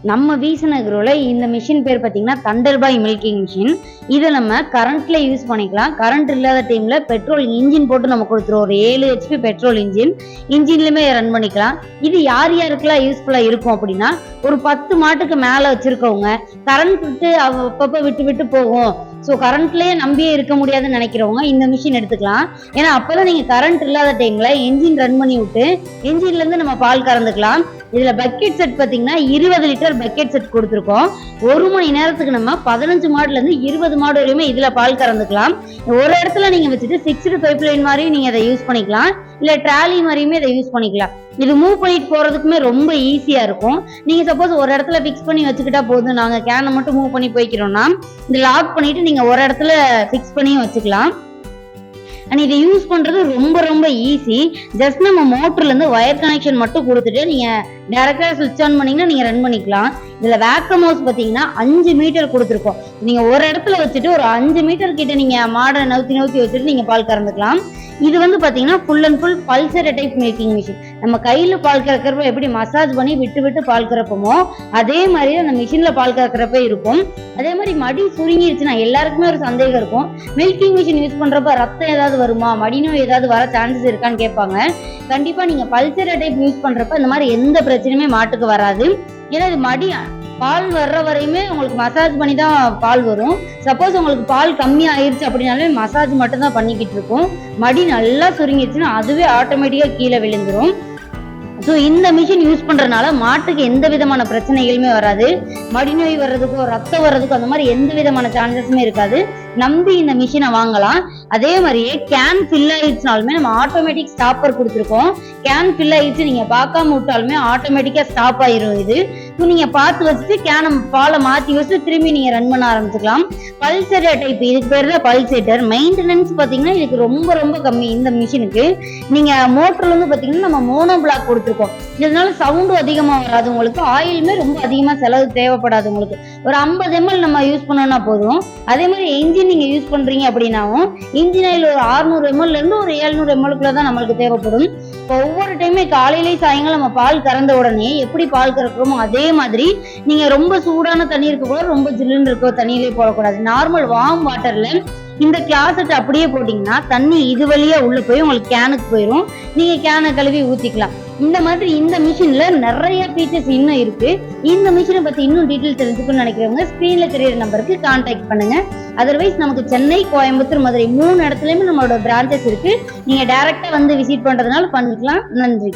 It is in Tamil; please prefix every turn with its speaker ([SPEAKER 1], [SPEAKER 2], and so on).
[SPEAKER 1] நம்ம வீசநகரோல இந்த மிஷின் பேர் பார்த்தீங்கன்னா தண்டர்பாய் மில்கிங் மிஷின். இதை நம்ம கரண்ட்ல யூஸ் பண்ணிக்கலாம். கரண்ட் இல்லாத டைம்ல பெட்ரோல் இன்ஜின் போட்டு நம்ம கொடுத்துருவோம். ஒரு 7 HP பெட்ரோல் இன்ஜின்லயுமே ரன் பண்ணிக்கலாம். இது யார் யாருக்கெல்லாம் யூஸ்ஃபுல்லா இருக்கும் அப்படின்னா, ஒரு 10 மாட்டுக்கு மேல வச்சிருக்கவங்க, கரண்ட் விட்டு அப்பப்ப விட்டு விட்டு போகும், ஸோ கரண்ட்லயே நம்பியே இருக்க முடியாதுன்னு நினைக்கிறவங்க இந்த மிஷின் எடுத்துக்கலாம். ஏன்னா அப்பதான் நீங்க கரண்ட் இல்லாத டைம்ல என்ஜின் ரன் பண்ணி விட்டு என்ஜின்ல இருந்து நம்ம பால் கறந்துக்கலாம். இதுல பக்கெட் செட் பாத்தீங்கன்னா 20 லிட்டர் பக்கெட் செட் கொடுத்துருக்கோம். 1 மணி நேரத்துக்கு நம்ம 15 மாடுல இருந்து 20 மாடு வரையுமே இதுல பால் கறந்துக்கலாம். ஒரு இடத்துல நீங்க வச்சுட்டு ஃபிக்ஸ்டு பைப் லைன் மாதிரியும் நீங்க அதை யூஸ் பண்ணிக்கலாம், இல்ல ட்ராலி மாதிரியுமே இதை யூஸ் பண்ணிக்கலாம். இது மூவ் பண்ணிட்டு போறதுக்குமே ரொம்ப ஈஸியா இருக்கும். நீங்க சப்போஸ் ஒரு இடத்துல பிக்ஸ் பண்ணி வச்சுக்கிட்டா போதும், நாங்க கேனை மட்டும் மூவ் பண்ணி போய்க்கிறோம்னா இந்த லாக் பண்ணிட்டு நீங்க ஒரு இடத்துல பிக்ஸ் பண்ணியும் வச்சுக்கலாம். அண்ட் இதை யூஸ் பண்றது ரொம்ப ரொம்ப ஈஸி. ஜஸ்ட் நம்ம மோட்டர்ல இருந்து ஒயர் கனெக்ஷன் மட்டும் கொடுத்துட்டு நீங்க டைரக்டா சுவிட்ச் ஆன் பண்ணீங்கன்னா நீங்க ரன் பண்ணிக்கலாம். இதுல வேக்கம் ஹவுஸ் பாத்தீங்கன்னா 5 மீட்டர் கொடுத்துருக்கோம். நீங்க ஒரு இடத்துல வச்சுட்டு ஒரு 5 மீட்டர் கிட்ட நீங்க மாடை நவுத்தி வச்சுட்டு நீங்க பால் கறந்துக்கலாம். இது பாத்தீங்கன்னா full and full Pulsar type milking machine. நம்ம கையில பால் கறக்கிறப்ப எப்படி மசாஜ் பண்ணி விட்டு விட்டு பால் கறப்போமோ அதே மாதிரி அந்த மிஷின்ல பால் கறக்கிறப்ப இருக்கும். அதே மாதிரி மடி சுருங்கிருச்சுன்னா எல்லாருக்குமே ஒரு சந்தேகம் இருக்கும், மில்கிங் மிஷின் யூஸ் பண்றப்ப ரத்தம் ஏதாவது வருமா, மடி நோய் ஏதாவது வர சான்சஸ் இருக்கான்னு கேட்பாங்க. கண்டிப்பா நீங்க பல்சர் டைப் யூஸ் பண்றப்ப இந்த மாதிரி எந்த பிரச்சனையுமே மாட்டுக்கு வராது. ஏன்னா இது மடி பால் வர்ற வரையுமே உங்களுக்கு மசாஜ் பண்ணி தான் பால் வரும். சப்போஸ் உங்களுக்கு பால் கம்மி ஆயிடுச்சு அப்படின்னாலே மசாஜ் மட்டும் தான் பண்ணிக்கிட்டு இருக்கும். மடி நல்லா சுருங்கிடுச்சுன்னா அதுவே ஆட்டோமேட்டிக்கா கீழே விழுந்துரும். ஸோ இந்த மிஷின் யூஸ் பண்றதுனால மாட்டுக்கு எந்த விதமான பிரச்சனைகளுமே வராது. மடிநோய் வர்றதுக்கோ ரத்தம் வர்றதுக்கோ அந்த மாதிரி எந்த விதமான சான்சஸுமே இருக்காது. நம்பி இந்த மிஷினை வாங்கலாம். அதே மாதிரியே கேன் ஃபில் ஆயிடுச்சுனாலுமே நம்ம ஆட்டோமேட்டிக் ஸ்டாப்பர் கொடுத்துருக்கோம். கேன் ஃபில் ஆயிடுச்சு நீங்க பார்க்காம விட்டாலுமே ஆட்டோமேட்டிக்கா ஸ்டாப் ஆயிரும். இது நீங்க பார்த்து வச்சுட்டு கேனை பாலை மாத்தி வச்சுட்டு திரும்பி நீங்க ரன் பண்ண ஆரம்பிச்சுக்கலாம். பல்சேட்டர் டைப், இதுக்கு பேர் தான் பல்சேட்டர். மெயின்டெனன்ஸ் பாத்தீங்கன்னா இதுக்கு ரொம்ப ரொம்ப கம்மி. இந்த மிஷினுக்கு நீங்க மோட்டர்ல இருந்து பாத்தீங்கன்னா நம்ம மோனோ பிளாக் கொடுத்துருக்கோம். இதனால சவுண்டும் அதிகமா வராது. உங்களுக்கு ஆயிலுமே ரொம்ப அதிகமா செலவு தேவைப்படாது. உங்களுக்கு ஒரு 50 ml நம்ம யூஸ் பண்ணோம்னா போதும். அதே மாதிரி என்ஜின் நீங்க யூஸ் பண்றீங்க அப்படின்னாவும் இன்ஜின் ஆயில் ஒரு 600 ml இருந்து ஒரு 700 ml தான் நம்மளுக்கு தேவைப்படும். ஒவ்வொரு டைமே காலையிலேயே சாயங்காலம் நம்ம பால் கறந்த உடனே எப்படி பால் கறக்குறோமோ அதே மாதிரி நீங்க ரொம்ப சூடான தண்ணி இருக்க கூட ரொம்ப ஜில்லுன்னு இருக்க தண்ணியிலே போடக்கூடாது. நார்மல் வார்ம் வாட்டர்ல இந்த கிளாஸட் அப்படியே போட்டீங்கன்னா தண்ணி இது வழியா உள்ள போய் உங்களுக்கு கேனுக்கு போயிடும். நீங்க கேனை கழுவி ஊத்திக்கலாம். இந்த மாதிரி இந்த மிஷின்ல நிறைய ஃபீச்சர்ஸ் இன்னும் இருக்கு. இந்த மிஷினை பத்தி இன்னும் டீட்டெயில் தெரிஞ்சுக்கணும்னு நினைக்கிறவங்க ஸ்கிரீன்ல தெரியற நம்பருக்கு கான்டாக்ட் பண்ணுங்க. அதர்வைஸ் நமக்கு சென்னை, கோயம்புத்தூர், மதுரை 3 இடத்துலயுமே நம்மளோட பிரான்ச்சஸ் இருக்கு. நீங்க டைரக்டா வந்து விசிட் பண்றதுனால பண்ணிக்கலாம். நன்றி.